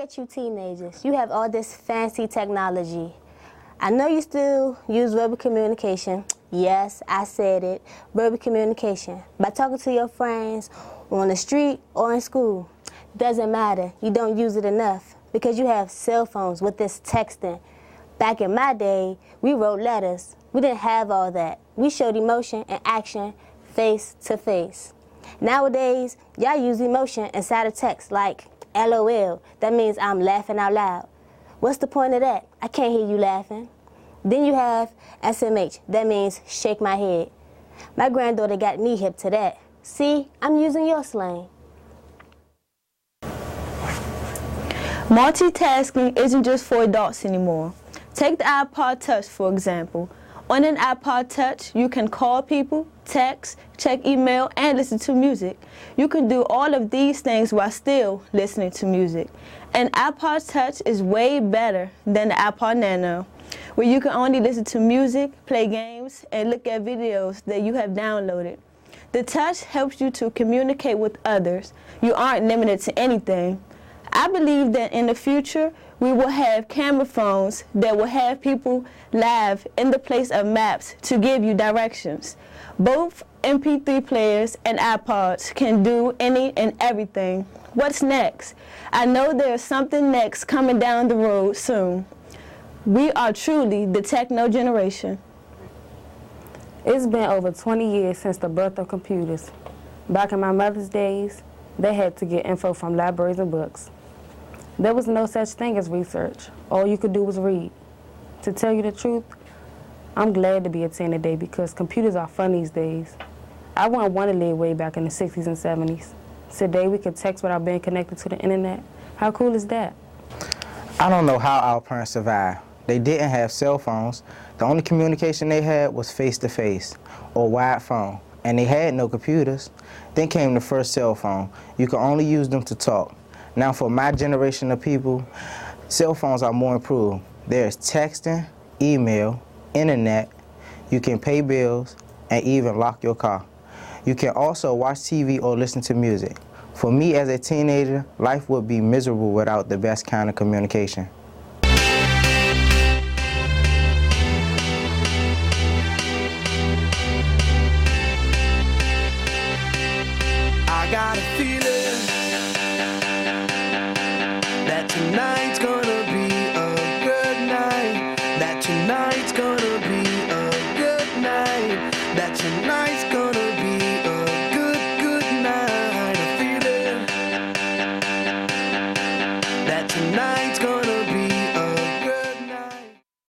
at you teenagers. You have all this fancy technology. I know you still use verbal communication. Yes, I said it, verbal communication. By talking to your friends on the street or in school. Doesn't matter, you don't use it enough because you have cell phones with this texting. Back in my day, we wrote letters. We didn't have all that. We showed emotion and action face to face. Nowadays, y'all use emotion inside of text like LOL. That means I'm laughing out loud. What's the point of that? I can't hear you laughing. Then you have SMH. That means shake my head. My granddaughter got me hip to that. See, I'm using your slang. Multitasking isn't just for adults anymore. Take the iPod Touch, for example. On an iPod Touch, you can call people, text, check email, and listen to music. You can do all of these things while still listening to music. An iPod Touch is way better than the iPod Nano, where you can only listen to music, play games, and look at videos that you have downloaded. The Touch helps you to communicate with others. You aren't limited to anything. I believe that in the future, we will have camera phones that will have people live in the place of maps to give you directions. Both MP3 players and iPods can do any and everything. What's next? I know there's something next coming down the road soon. We are truly the techno generation. It's been over 20 years since the birth of computers. Back in my mother's days, they had to get info from libraries and books. There was no such thing as research. All you could do was read. To tell you the truth, I'm glad to be a teen today because computers are fun these days. I wouldn't want to live way back in the 60s and 70s. Today we can text without being connected to the internet. How cool is that? I don't know how our parents survived. They didn't have cell phones. The only communication they had was face-to-face or wide phone, and they had no computers. Then came the first cell phone. You could only use them to talk. Now for my generation of people, cell phones are more improved. There's texting, email, internet, you can pay bills, and even lock your car. You can also watch TV or listen to music. For me as a teenager, life would be miserable without the best kind of communication. I got a feeling that tonight's gonna be a good night. That tonight's gonna be a good night. That tonight's